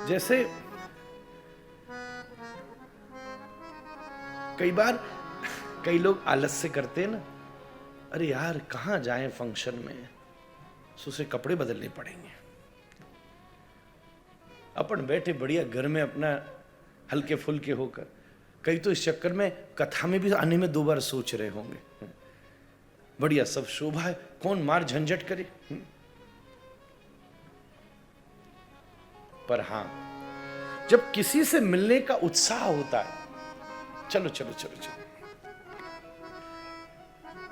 जैसे कई बार कई लोग आलस से करते हैं ना, अरे यार कहाँ जाएं फंक्शन में, तो उसे कपड़े बदलने पड़ेंगे। अपन बैठे बढ़िया घर में अपना हल्के फुल्के होकर, कई तो इस चक्कर में कथा में भी आने में 2 बार सोच रहे होंगे। बढ़िया सब शोभा है, कौन मार झंझट करे। पर हां, जब किसी से मिलने का उत्साह होता है, चलो चलो चलो चलो,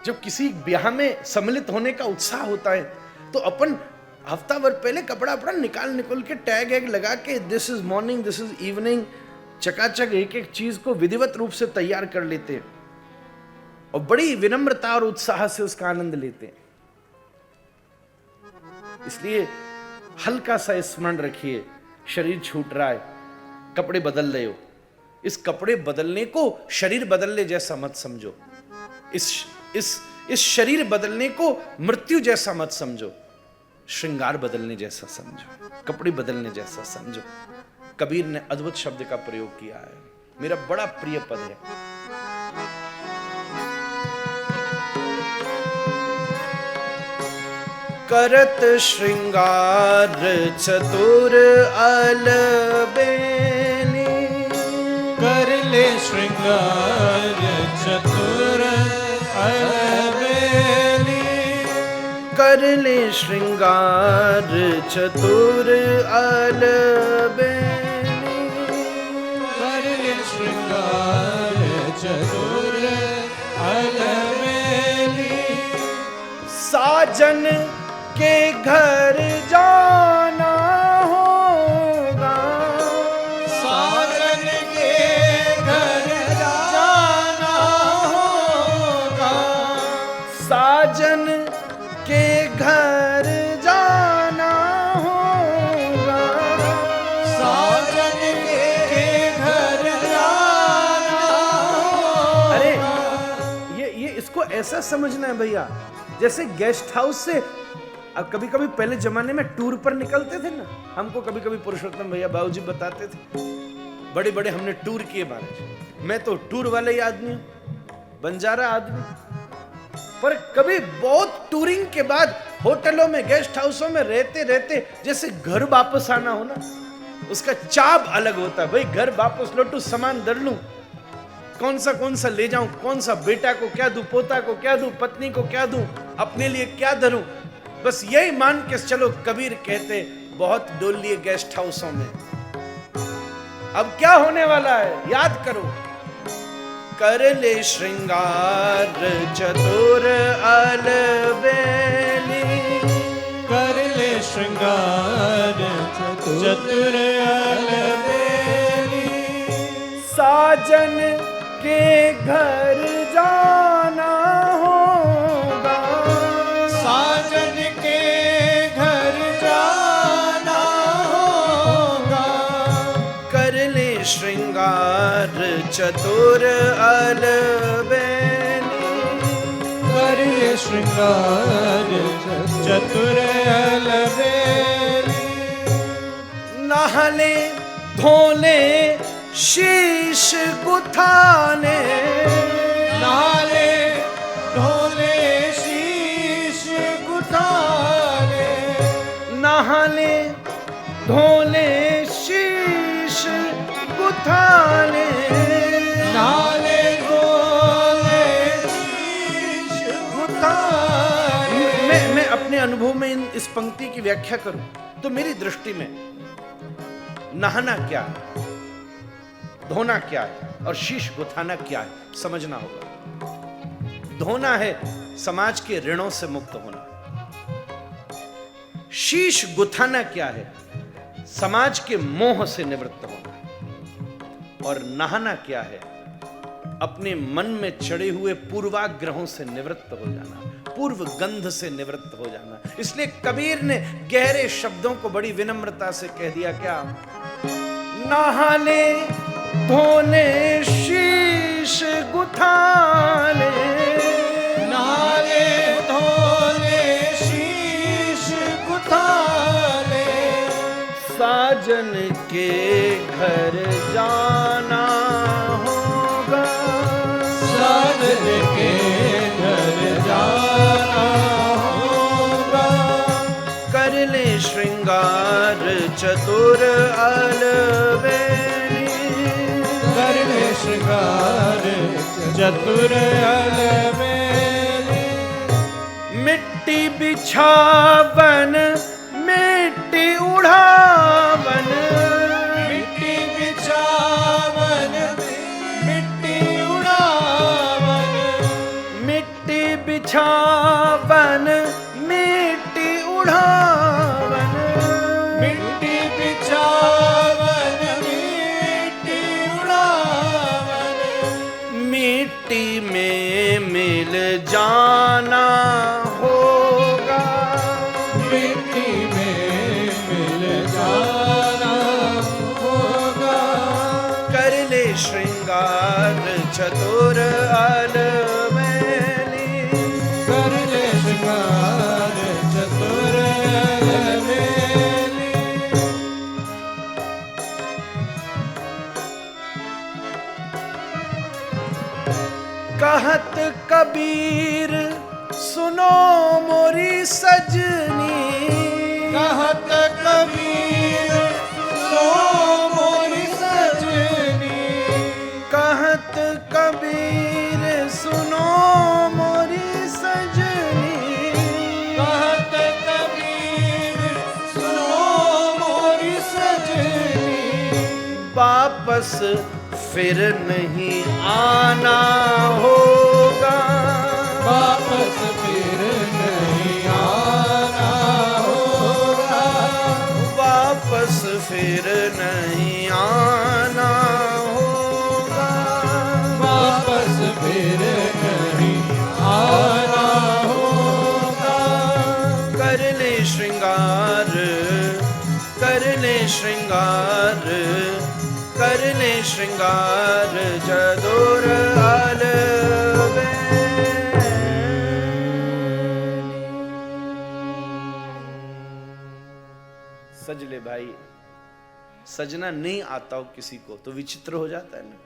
जब किसी ब्याह में सम्मिलित होने का उत्साह होता है, तो अपन हफ्ता भर पहले कपड़ा अपना निकाल के टैग एग लगा के, this is morning, this is evening, चकाचक एक एक चीज को विधिवत रूप से तैयार कर लेते हैं और बड़ी विनम्रता और उत्साह से उसका आनंद लेते हैं। इसलिए हल्का सा स्मरण रखिए, शरीर छूट रहा है, कपड़े बदल रहे हो, इस कपड़े बदलने को शरीर बदलने जैसा मत समझो, इस शरीर बदलने को मृत्यु जैसा मत समझो, श्रृंगार बदलने जैसा समझो, कपड़े बदलने जैसा समझो। कबीर ने अद्भुत शब्द का प्रयोग किया है, मेरा बड़ा प्रिय पद है। करत श्रृंगार चतुर अलबेली, कर ले श्रृंगार चतुर अलबेली, कर ले श्रृंगार चतुर अलबेली, कर ले श्रृंगार चतुर अलबेली, साजन के घर जाना होगा, साजन के घर जाना होगा, साजन के घर जाना होगा, साजन के घर जाना होगा। अरे ये इसको ऐसा समझना है भैया, जैसे गेस्ट हाउस से अब कभी कभी पहले जमाने में टूर पर निकलते थे ना, हमको कभी कभी पुरुषोत्तम भैया बाबूजी बताते थे, बड़े बड़े हमने टूर किए महाराज। मैं तो टूर वाले ही आदमी हूं, बंजारा आदमी, पर कभी बहुत टूरिंग के बाद होटलों में गेस्ट हाउसों में रहते रहते जैसे घर वापस आना हो ना, उसका चाव अलग होता है। भाई घर वापस लौटू, सामान धर लूं, कौन सा ले जाऊं, कौन सा बेटा को क्या दूं, पोता को क्या दूं, पत्नी को क्या दूं, अपने लिए क्या धरूं, बस यही मान के चलो। कबीर कहते बहुत डोल लिए गेस्ट हाउसों में, अब क्या होने वाला है याद करो। कर ले श्रृंगार चतुर अलबेली, कर ले श्रृंगार चतुर अलबेली, साजन के घर जाना होगा, साजन के घर जाना होगा, कर ले श्रृंगार चतुर अलबेली, कर ले श्रृंगार चतुर अलबेली, नहले धोले शीश गुथाने, नाले ढोले शीश गुथाले, नहले धोले शीश गुथाने, नाले ढोले शीश गुथाले। मैं अपने अनुभव में इस पंक्ति की व्याख्या करूं तो मेरी दृष्टि में नहाना क्या है, धोना क्या है और शीश गुथाना क्या है समझना होगा। धोना है समाज के ऋणों से मुक्त होना, शीश गुथाना क्या है, समाज के मोह से निवृत्त होना, और नहाना क्या है, अपने मन में चढ़े हुए पूर्वाग्रहों से निवृत्त हो जाना, पूर्व गंध से निवृत्त हो जाना। इसलिए कबीर ने गहरे शब्दों को बड़ी विनम्रता से कह दिया, क्या नहाले धोले शीश गुथाले, नाले ढोले शीश गुथाले, साजन के घर जाना होगा, साजन के घर जाना होगा। कर ले श्रृंगार चतुर अलवेली, कर ले श्रृंगार चतुर अलवेली। मिट्टी बिछावन मिट्टी उड़ावन, मिट्टी बिछावन मिट्टी उड़ावन। मिट्टी बिछावन मिट्टी उड़ावन, मिट्टी बिछावन मिट्टी उड़ावन। मिट्टी में मिल जाना होगा, मिट्टी में मिल जाना होगा। कर ले श्रृंगार चतुर अलवेली, कर ले श्रृंगार चतुर अलवेली। कहत कबीर सुनो मोरी सजनी, कहत कबीर सो मोरी सजनी। कहत कबीर सुनो मोरी सजनी, कहत कबीर सुनो मोरी सजनी। वापस फिर नहीं आना होगा, वापस फिर नहीं आना होगा। वापस फिर नहीं आना होगा, वापस फिर नहीं आना होगा। कर ले श्रृंगार, कर ले श्रृंगार, कर ले श्रृंगार चतुर अलवेली। सज ले भाई, सजना नहीं आता हो किसी को तो विचित्र हो जाता है ना।